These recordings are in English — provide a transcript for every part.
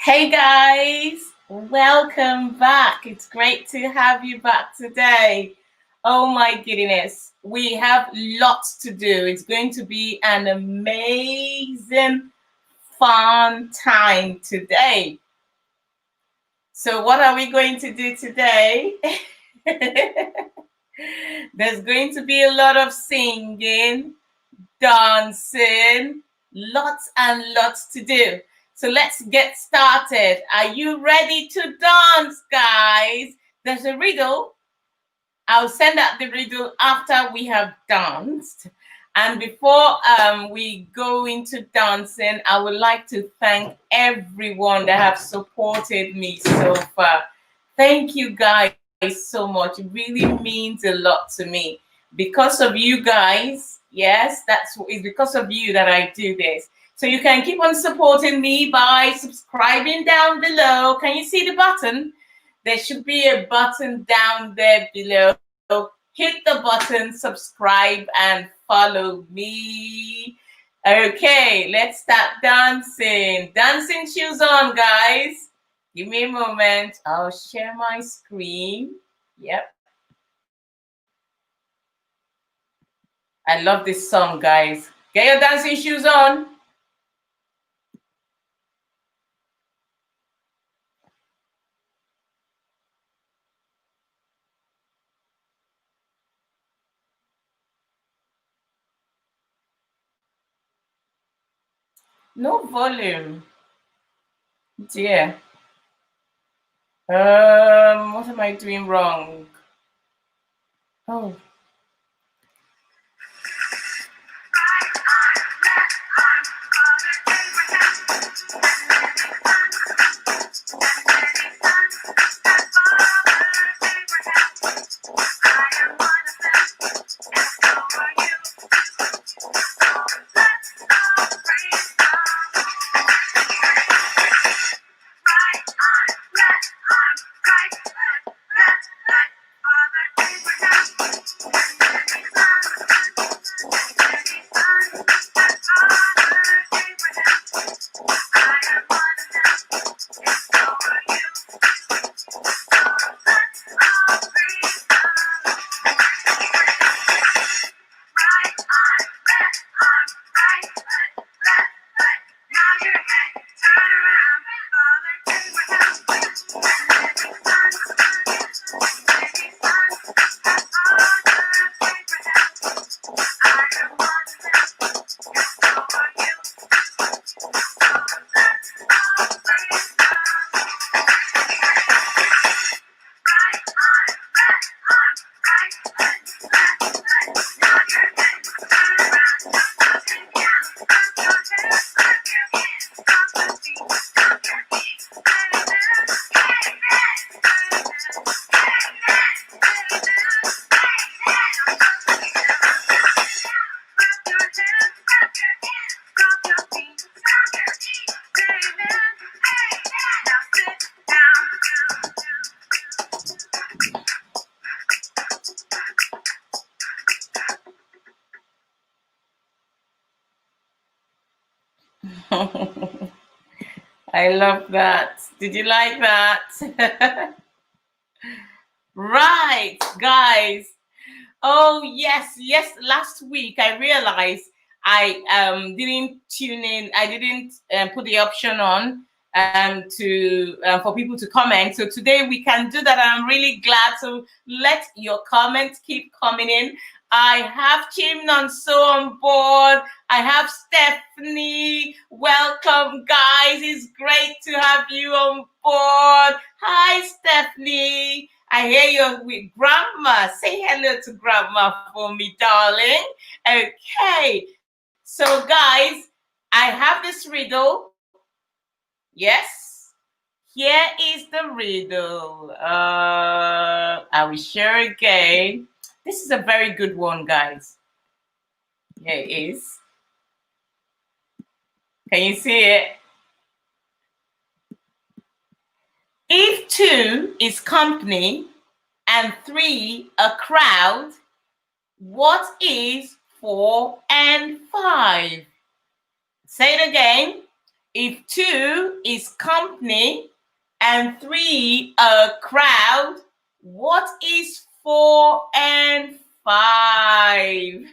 Hey guys, welcome back. It's great to have you back today. Oh my goodness, we have lots to do. It's going to be an amazing, fun time today. So, what are we going to do today? There's going to be a lot of singing, dancing, lots and lots to do. So let's get started. Are you ready to dance, guys? There's a riddle. I'll send out the riddle after we have danced. And before we go into dancing, I would like to thank everyone that have supported me so far. Thank you guys so much. It really means a lot to me. Because of you guys, yes, it's because of you that I do this. So you can keep on supporting me by subscribing down below. Can you see the button? There should be a button down there below. Hit the button, subscribe, and follow me. Okay, let's start dancing. Dancing shoes on, guys. Give me a moment. I'll share my screen. Yep. I love this song, guys. Get your dancing shoes on. No volume. Dear. What am I doing wrong? Oh. I love that. Did you like that? Right, guys. Oh yes. Last week I realized I didn't tune in. I didn't put the option on to for people to comment. So today we can do that. I'm really glad. So let your comments keep coming in. I have Chimnonso on board. I have Stephanie. Welcome, guys. It's great to have you on board. Hi, Stephanie. I hear you with grandma. Say hello to grandma for me, darling. Okay. So, guys, I have this riddle. Yes. Here is the riddle. I will share again. This is a very good one, guys. Here it is. Can you see it? If two is company and three a crowd, what is 4 and 5? Say it again. If 2 is company and 3 a crowd, what is 4 and 5?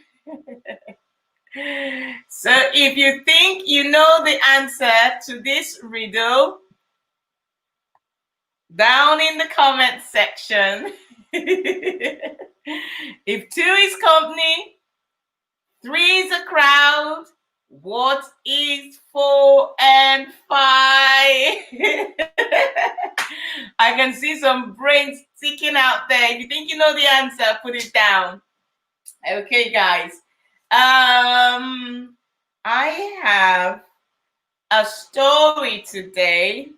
So if you think you know the answer to this riddle, down in the comment section. If 2 is company, 3 is a crowd, what is 4 and 5? I can see some brains ticking out there. If you think you know the answer, put it down. Okay, guys. I have a story today.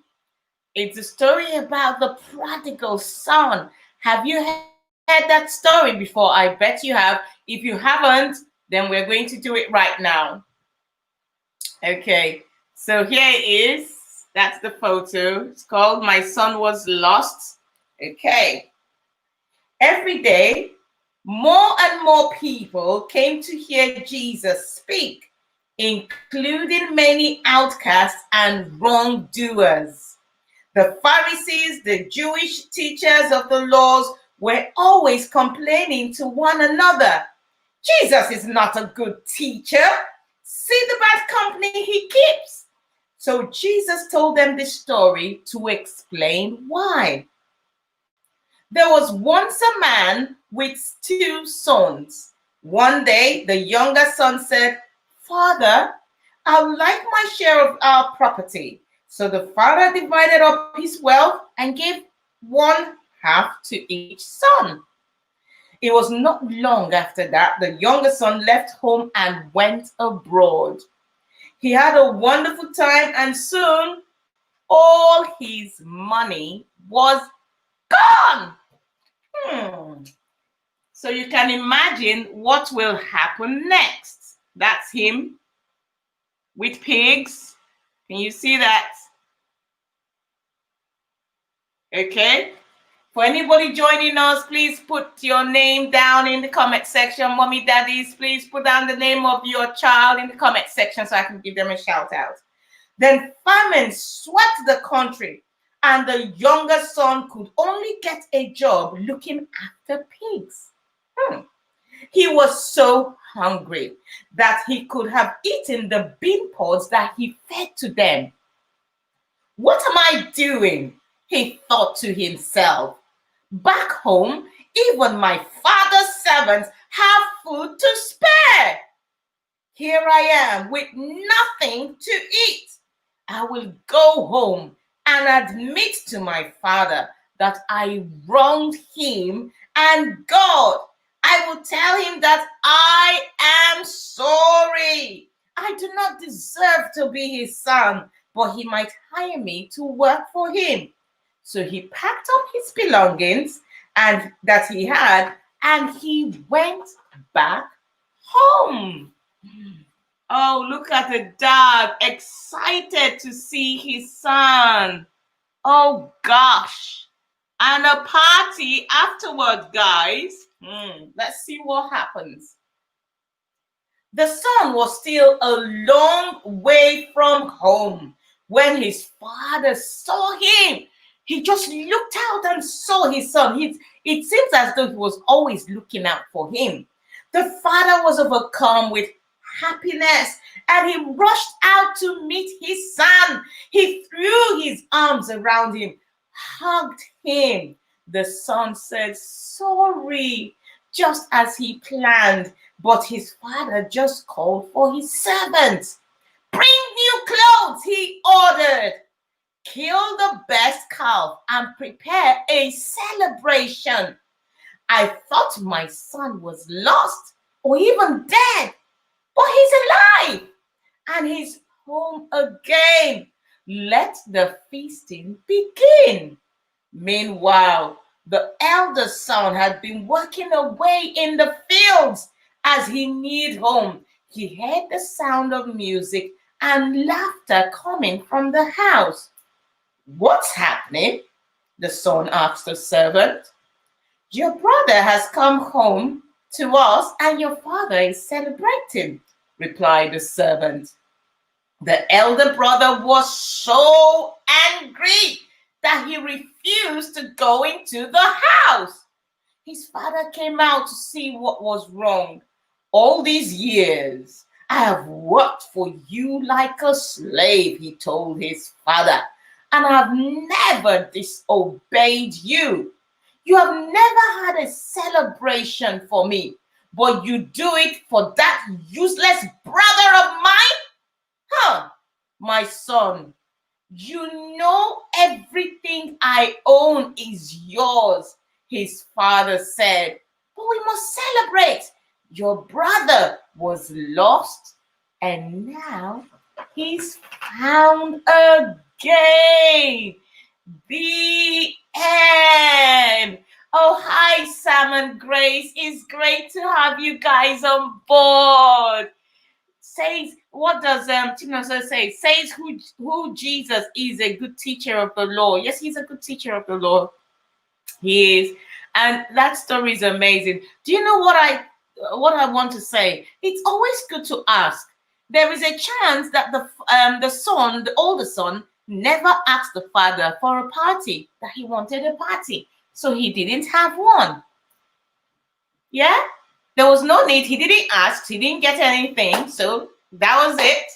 It's a story about the prodigal son. Have you heard that story before? I bet you have. If you haven't, then we're going to do it right now. Okay, so here it is. That's the photo. It's called My Son Was Lost. Okay. Every day, more and more people came to hear Jesus speak, including many outcasts and wrongdoers. The Pharisees, the Jewish teachers of the laws, were always complaining to one another. Jesus is not a good teacher. See the bad company he keeps. So Jesus told them this story to explain why. There was once a man with 2 sons. One day, the younger son said, "Father, I would like my share of our property." So the father divided up his wealth and gave 1/2 to each son. It was not long after that the younger son left home and went abroad. He had a wonderful time, and soon all his money was gone. So you can imagine what will happen next. That's him with pigs. Can you see that? Okay. For anybody joining us, please put your name down in the comment section. Mommy, daddies, please put down the name of your child in the comment section so I can give them a shout out. Then famine swept the country, and the younger son could only get a job looking after pigs. He was so hungry that he could have eaten the bean pods that he fed to them. What am I doing? He thought to himself. Back home, even my father's servants have food to spare. Here I am with nothing to eat. I will go home and admit to my father that I wronged him and God. I will tell him that I am sorry. I do not deserve to be his son, but he might hire me to work for him. So he packed up his belongings and that he had, and he went back home. Oh, look at the dad, excited to see his son. Oh gosh. And a party afterward, guys. Let's see what happens. The son was still a long way from home when his father saw him. He just looked out and saw his son. It seems as though he was always looking out for him. The father was overcome with happiness and he rushed out to meet his son. He threw his arms around him, hugged him. The son said, "Sorry," just as he planned, but his father just called for his servants. "Bring new clothes," he ordered. "Kill the best calf and prepare a celebration. I thought my son was lost or even dead, but he's alive and he's home again. Let the feasting begin." Meanwhile, the elder son had been working away in the fields. As he neared home, he heard the sound of music and laughter coming from the house. "What's happening?" the son asked the servant. "Your brother has come home to us and your father is celebrating," replied the servant. The elder brother was so angry that he refused to go into the house. His father came out to see what was wrong. All these years, I have worked for you like a slave, he told his father, and I have never disobeyed you. You have never had a celebration for me, but you do it for that useless brother of mine? Huh, my son, you know everything I own is yours, his father said. But we must celebrate. Your brother was lost and now he's found again. The end. Oh, hi, Sam and Grace. It's great to have you guys on board. Says, what does Timothy say? Says who Jesus is a good teacher of the law. Yes, he's a good teacher of the law. He is. And that story is amazing. Do you know what I want to say? It's always good to ask. There is a chance that the older son, never asked the father for a party, that he wanted a party. So he didn't have one. Yeah? There was no need. He didn't ask. He didn't get anything. So that was it.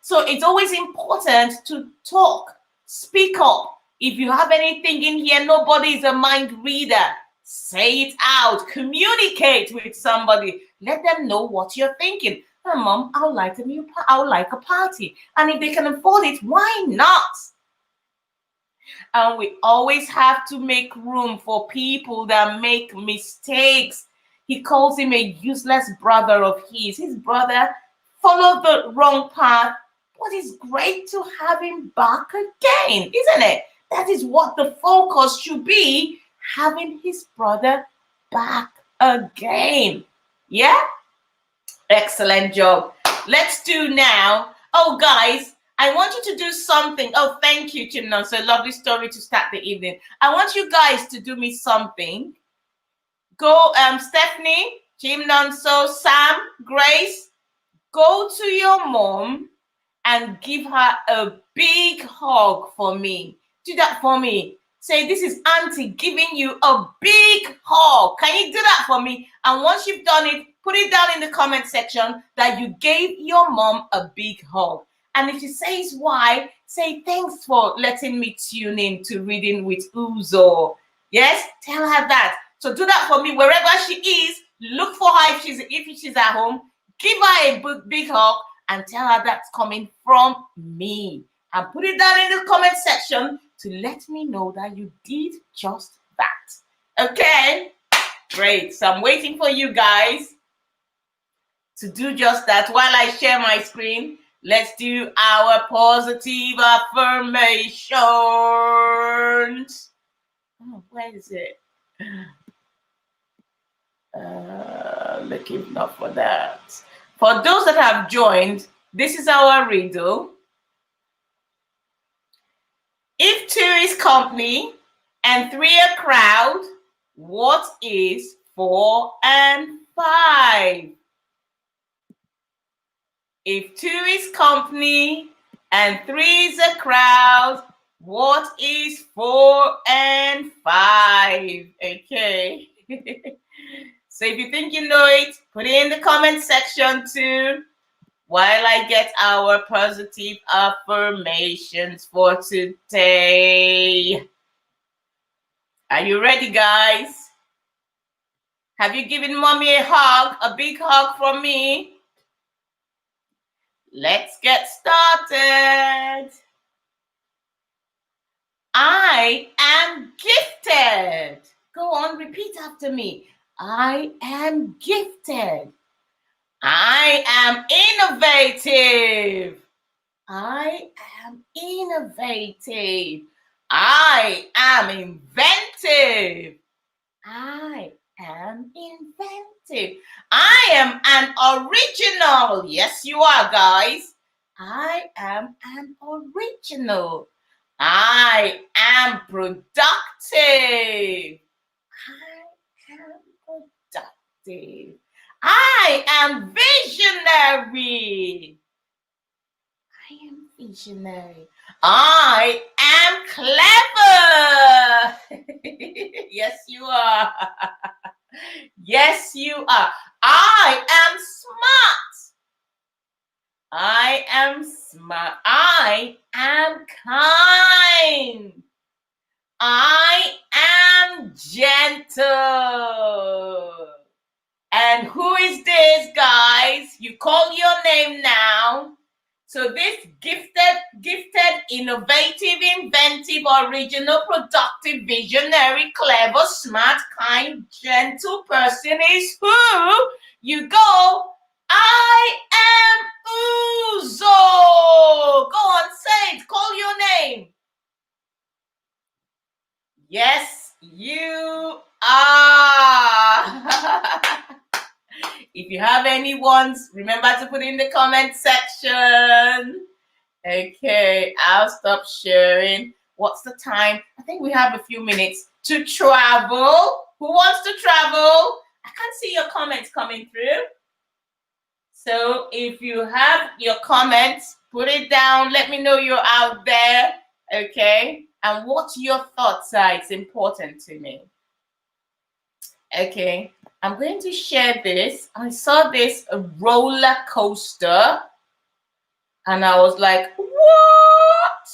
So it's always important to talk, speak up. If you have anything in here, nobody is a mind reader. Say it out. Communicate with somebody. Let them know what you're thinking. Oh, Mom, I would like a party. And if they can afford it, why not? And we always have to make room for people that make mistakes. He calls him a useless brother of his. His brother followed the wrong path, but it's great to have him back again, isn't it? That is what the focus should be, having his brother back again. Yeah? Excellent job. Let's do now. Oh, guys, I want you to do something. Oh, thank you, Chimnon. So lovely story to start the evening. I want you guys to do me something. Go, Stephanie, Chimnon, so Sam, Grace, go to your mom and give her a big hug for me. Do that for me. Say, this is Auntie giving you a big hug. Can you do that for me? And once you've done it, put it down in the comment section that you gave your mom a big hug. And if she says why, say, thanks for letting me tune in to Reading with Uzo. Yes, tell her that. So do that for me wherever she is. Look for her if she's at home. Give her a big hug and tell her that's coming from me. And put it down in the comment section to let me know that you did just that. Okay? Great. So I'm waiting for you guys to do just that. While I share my screen, let's do our positive affirmations. Oh, where is it? Looking not for that. For those that have joined, this is our riddle. If 2 is company and 3 a crowd, what is 4 and 5? If 2 is company and 3 is a crowd, what is 4 and 5? Okay. So if you think you know it, put it in the comment section too, while I get our positive affirmations for today. Are you ready, guys? Have you given mommy a hug, a big hug from me? Let's get started. I am gifted. Go on, repeat after me. I am gifted. I am innovative. I am innovative. I am inventive. I am inventive. I am an original. Yes, you are, guys. I am an original. I am productive. I am productive. I am visionary. visionary. I am clever. Yes, you are. Yes, you are. I am smart. I am smart. I am kind. I am gentle. And who is this, guys? You call your name now. So this gifted, innovative, inventive, original, productive, visionary, clever, smart, kind, gentle person is who? You go, I am Uzo. Go on, say it. Call your name. Yes, you are. If you have any ones, remember to put in the comment section. Okay, I'll stop sharing. What's the time? I think we have a few minutes to travel. Who wants to travel? I can't see your comments coming through. So if you have your comments, put it down. Let me know you're out there. Okay, and what your thoughts are. It's important to me. Okay, I'm going to share this. I saw this roller coaster and I was like, what?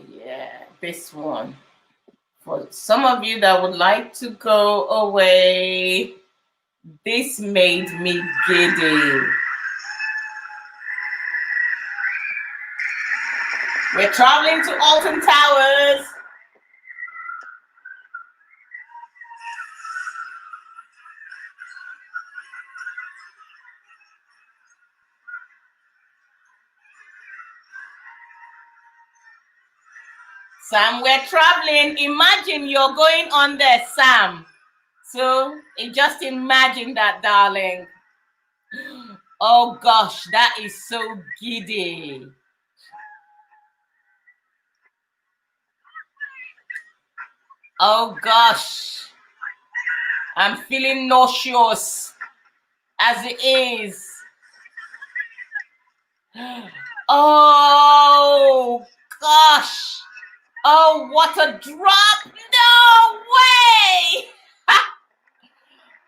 Yeah, this one. For some of you that would like to go away, this made me giddy. We're traveling to Alton Towers. Sam, we're traveling. Imagine you're going on there, Sam. So just imagine that, darling. Oh gosh, that is so giddy. Oh gosh, I'm feeling nauseous as it is. Oh gosh. Oh, what a drop. No way.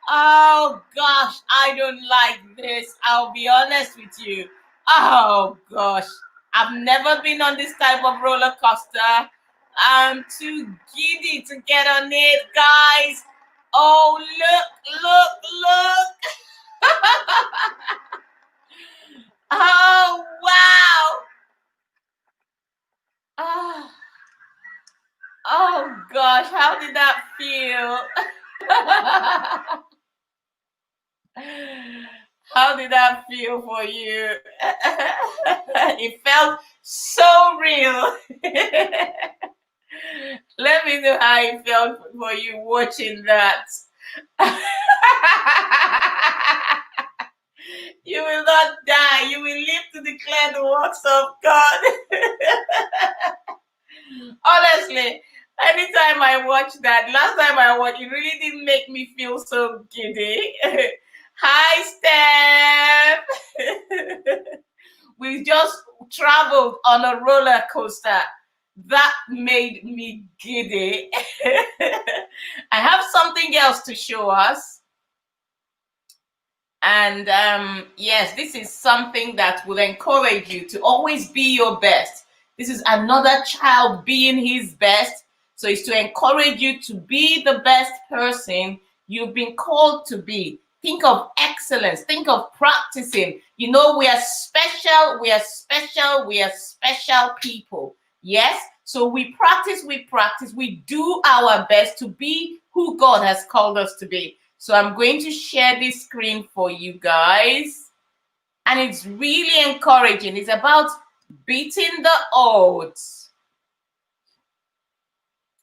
Oh gosh, I don't like this. I'll be honest with you. Oh gosh, I've never been on this type of roller coaster. I'm too giddy to get on it, guys. Oh, look. Oh, wow. Oh gosh, how did that feel? How did that feel for you? It felt so real. Let me know how it felt for you watching that. You will not die. You will live to declare the works of God. Honestly, anytime I watch that, last time I watched, it really didn't make me feel so giddy. Hi, Steph. We just traveled on a roller coaster. That made me giddy. I have something else to show us. And yes, this is something that will encourage you to always be your best. This is another child being his best. So it's to encourage you to be the best person you've been called to be. Think of excellence. Think of practicing. You know, we are special. We are special. We are special people. Yes. So we practice. We do our best to be who God has called us to be. So I'm going to share this screen for you guys. And it's really encouraging. It's about beating the odds.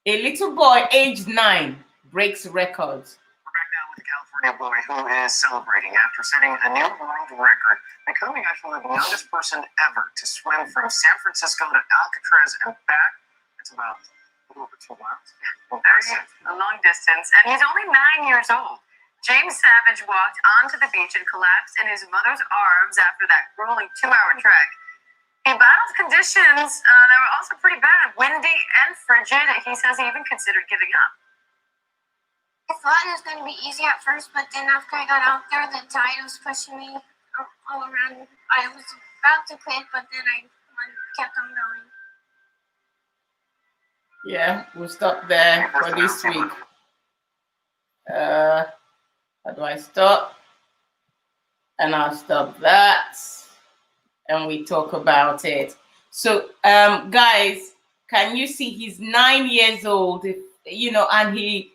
A little boy, aged 9, breaks records. We're back now with a California boy who is celebrating after setting a new world record, becoming actually the youngest person ever to swim from San Francisco to Alcatraz and back. It's about a little over 2 miles. Very a long distance, and he's only 9 years old. James Savage walked onto the beach and collapsed in his mother's arms after that grueling 2-hour trek. He battled conditions that were also pretty bad, windy and frigid. He says he even considered giving up. I thought it was going to be easy at first, but then after I got out there, the tide was pushing me all around. I was about to quit, but then I kept on going. Yeah, we'll stop there for this week. How do I stop? And I'll stop that. And we talk about it. So, guys, can you see he's 9 years old, you know, and he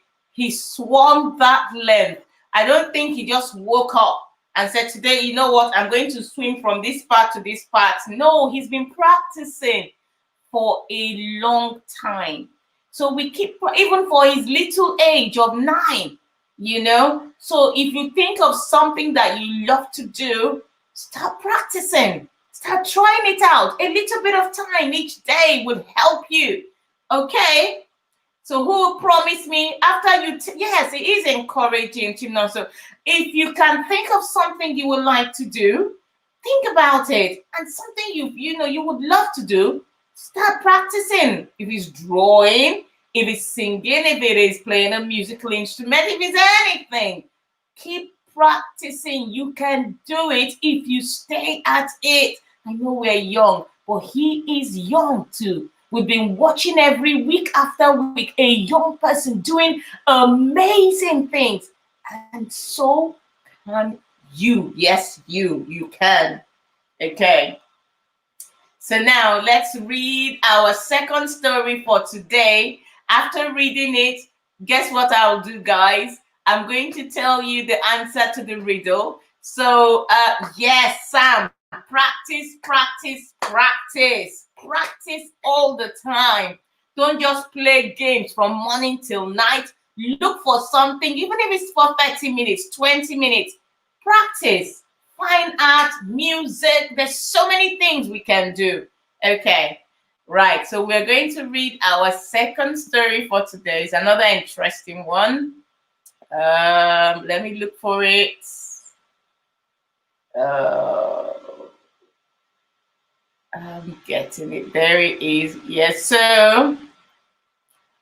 swam that length. I don't think he just woke up and said, today, you know what, I'm going to swim from this part to this part. No, he's been practicing for a long time. So we keep, even for his little age of 9, you know. So if you think of something that you love to do, start practicing. Start trying it out. A little bit of time each day will help you. Okay? So who promised me after you, yes, it is encouraging to know. So if you can think of something you would like to do, think about it. And something you would love to do, start practicing. If it's drawing, if it's singing, if it is playing a musical instrument, if it's anything, keep practicing. You can do it if you stay at it. I know we're young, but he is young too. We've been watching every week after week a young person doing amazing things. And so can you. Yes, you can. Okay. So now let's read our second story for today. After reading it, guess what I'll do, guys? I'm going to tell you the answer to the riddle. So, yes, Sam, practice, practice, practice. Practice all the time. Don't just play games from morning till night. Look for something, even if it's for 30 minutes, 20 minutes. Practice. Fine art, music. There's so many things we can do. Okay. Right. So we're going to read our second story for today. It's another interesting one. Let me look for it. I'm getting it. There it is. Yes, so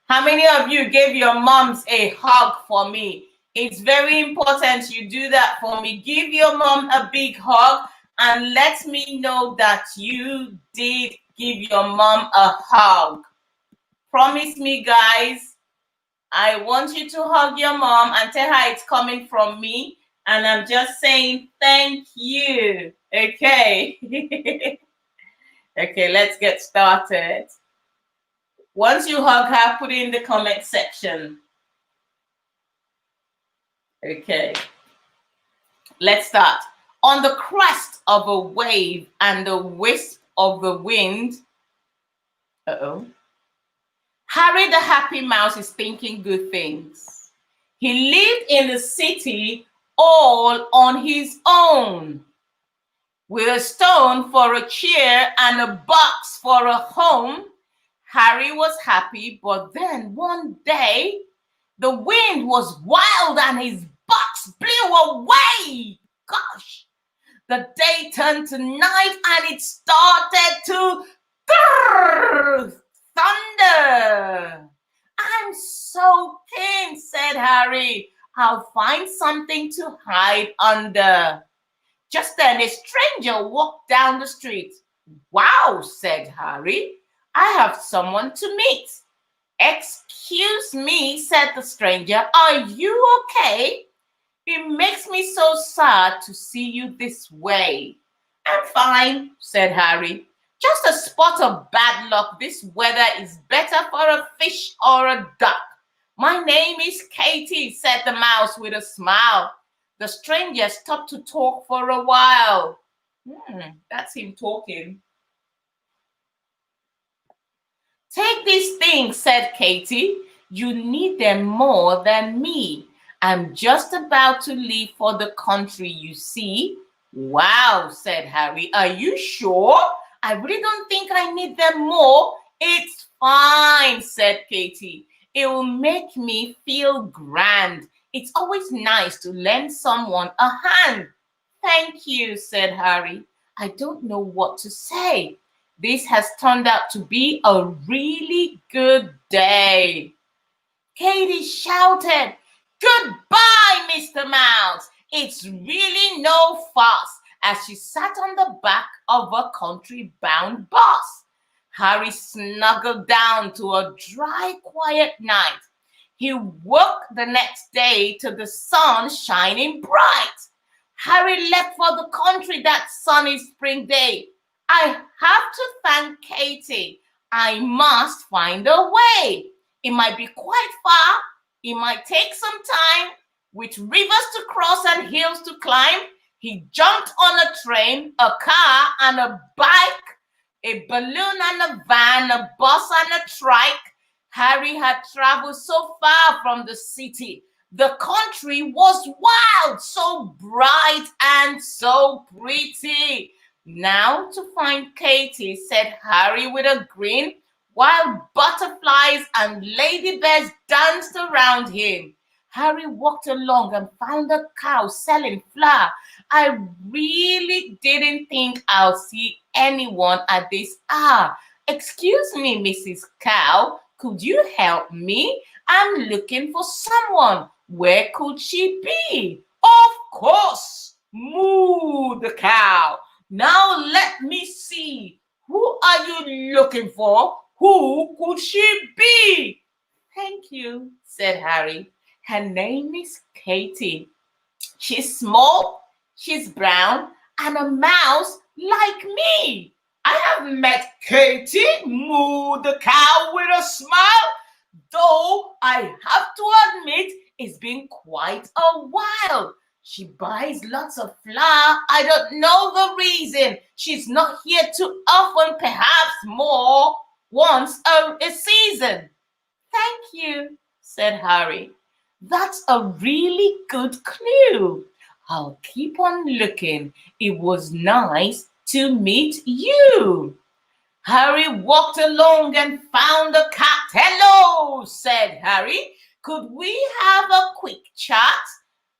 how many of you gave your moms a hug for me? It's very important you do that for me. Give your mom a big hug and let me know that you did give your mom a hug. Promise me, guys. I want you to hug your mom and tell her it's coming from me. And I'm just saying thank you. Okay. Okay, let's get started. Once you hug her, put it in the comment section. Okay. Let's start. On the crest of a wave and the wisp of the wind. Harry the happy mouse is thinking good things. He lived in the city all on his own. With a stone for a chair and a box for a home, Harry was happy, but then one day, the wind was wild and his box blew away. Gosh, the day turned to night and it started to thunder. I'm so thin, said Harry. I'll find something to hide under. Just then a stranger walked down the street. Wow, said Harry. I have someone to meet. Excuse me, said the stranger. Are you okay? It makes me so sad to see you this way. I'm fine, said Harry. Just a spot of bad luck. This weather is better for a fish or a duck. My name is Katie, said the mouse with a smile. The stranger stopped to talk for a while. That's him talking. Take these things, said Katie. You need them more than me. I'm just about to leave for the country, you see. Wow, said Harry. Are you sure? I really don't think I need them more. It's fine, said Katie. It will make me feel grand. It's always nice to lend someone a hand. Thank you, said Harry. I don't know what to say. This has turned out to be a really good day. Katie shouted, Goodbye, Mr. Mouse. It's really no fuss, as she sat on the back of a country-bound bus. Harry snuggled down to a dry, quiet night. He woke the next day to the sun shining bright. Harry left for the country that sunny spring day. I have to thank Katie. I must find a way. It might be quite far. It might take some time. With rivers to cross and hills to climb, he jumped on a train, a car, and a bike, a balloon and a van, a bus and a trike. Harry had traveled so far from the city. The country was wild, so bright and so pretty. Now to find Katie, said Harry with a grin, while butterflies and ladybirds danced around him. Harry walked along and found a cow selling flour. I really didn't think I'll see anyone at this hour. Excuse me, Mrs. Cow, could you help me? I'm looking for someone. Where could she be? Of course, moo the cow. Now let me see. Who are you looking for? Who could she be? Thank you, said Harry. Her name is Katie. She's small, she's brown, and a mouse like me. I have met Katie, moo the cow with a smile, though I have to admit it's been quite a while. She buys lots of flour. I don't know the reason. She's not here too often, perhaps more once a season. Thank you, said Harry. That's a really good clue. I'll keep on looking. It was nice to meet you. Harry walked along and found a cat. Hello, said Harry. Could we have a quick chat?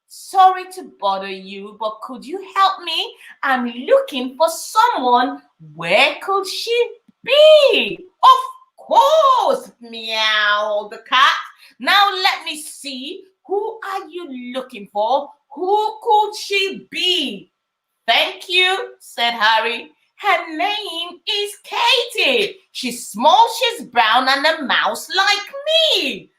Sorry to bother you, but could you help me? I'm looking for someone. Where could she be? Of course, meow the cat. Now let me see. Who are you looking for? Who could she be? Thank you, said Harry. Her name is Katie. She's small, she's brown, and a mouse like me.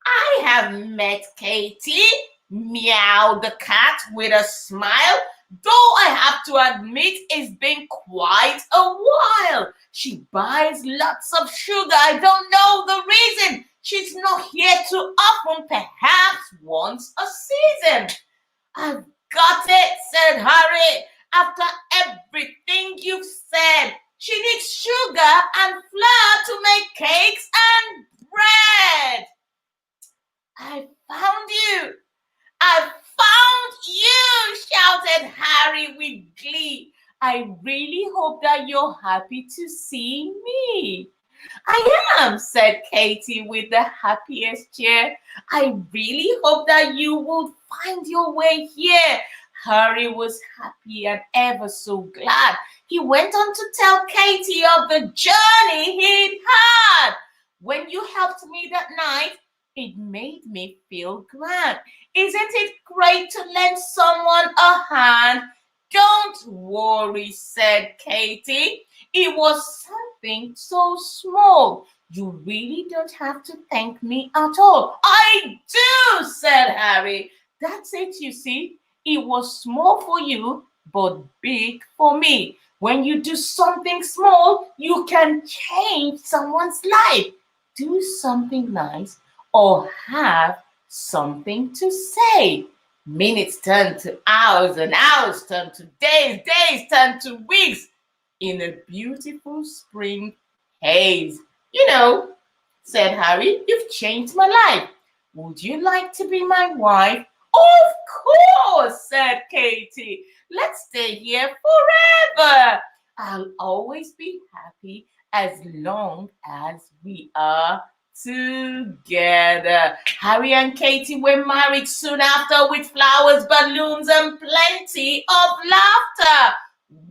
I have met Katie, meowed the cat with a smile, though I have to admit it's been quite a while. She buys lots of sugar. I don't know the reason. She's not here too often, perhaps once a season. I've got it, said Harry. After everything you've said, she needs sugar and flour to make cakes and bread. I found you. I found you, shouted Harry with glee. I really hope that you're happy to see me. I am, said Katie with the happiest cheer. I really hope that you will find your way here. Harry was happy and ever so glad. He went on to tell Katie of the journey he'd had. When you helped me that night, it made me feel glad. Isn't it great to lend someone a hand? Don't worry, said Katie. It was something so small. You really don't have to thank me at all. I do, said Harry. That's it, you see. It was small for you, but big for me. When you do something small, you can change someone's life. Do something nice or have something to say. Minutes turn to hours and hours turn to days, days turn to weeks in a beautiful spring haze. You know, said Harry, you've changed my life. Would you like to be my wife? Of course, said Katie. Let's stay here forever. I'll always be happy as long as we are together. Harry and Katie were married soon after with flowers, balloons, and plenty of laughter.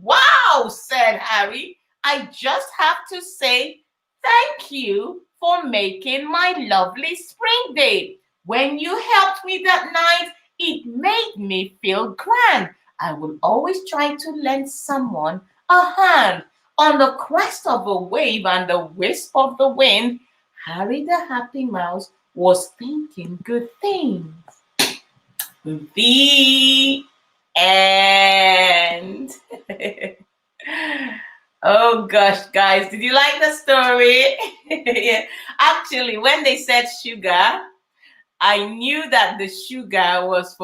Wow, said Harry. I just have to say thank you for making my lovely spring day. When you helped me that night, it made me feel grand. I will always try to lend someone a hand. On the crest of a wave and the wisp of the wind, Harry the Happy Mouse was thinking good things. The end. Oh gosh, guys, did you like the story? Yeah. Actually, when they said sugar, I knew that the sugar was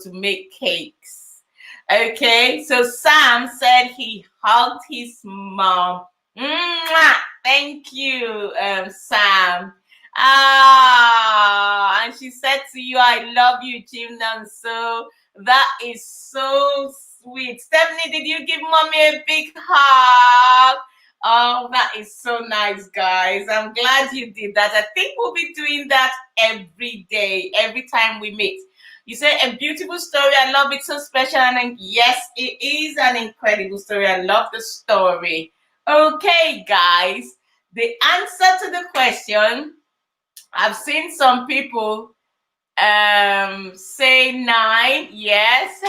to make cakes. Okay, so Sam said he hugged his mom. Mwah! Thank you, Sam. Ah, and she said to you, I love you, Jim. So that is so sweet. Stephanie, did you give mommy a big hug? Oh, that is so nice, guys. I'm glad you did that. I think we'll be doing that every day, every time we meet. You say a beautiful story. I love it, so special. And yes, it is an incredible story. I love the story. Okay, guys, the answer to the question, I've seen some people say 9. Yes.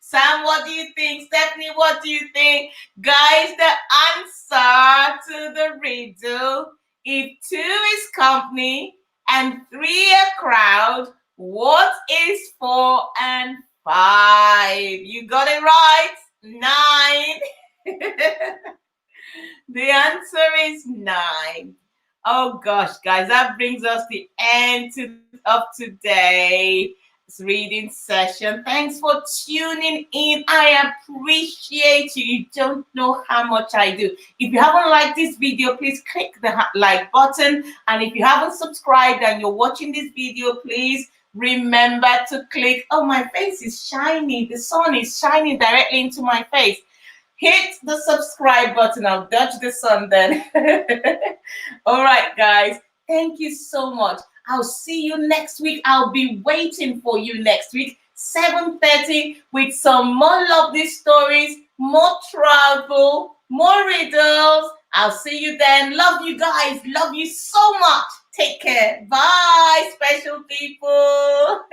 Sam, what do you think? Stephanie, what do you think? Guys, the answer to the riddle, if 2 is company and 3 a crowd, what is 4 and 5? You got it right. 9. The answer is 9. Oh gosh, guys, that brings us the end of today's reading session. Thanks for tuning in. I appreciate you. You don't know how much I do. If you haven't liked this video, please click the like button. And if you haven't subscribed and you're watching this video, please remember to click. Oh, my face is shiny. The sun is shining directly into my face. Hit the subscribe button. I'll dodge the sun then. All right, guys. Thank you so much. I'll see you next week. I'll be waiting for you next week, 7:30, with some more lovely stories, more travel, more riddles. I'll see you then. Love you guys. Love you so much. Take care. Bye, special people.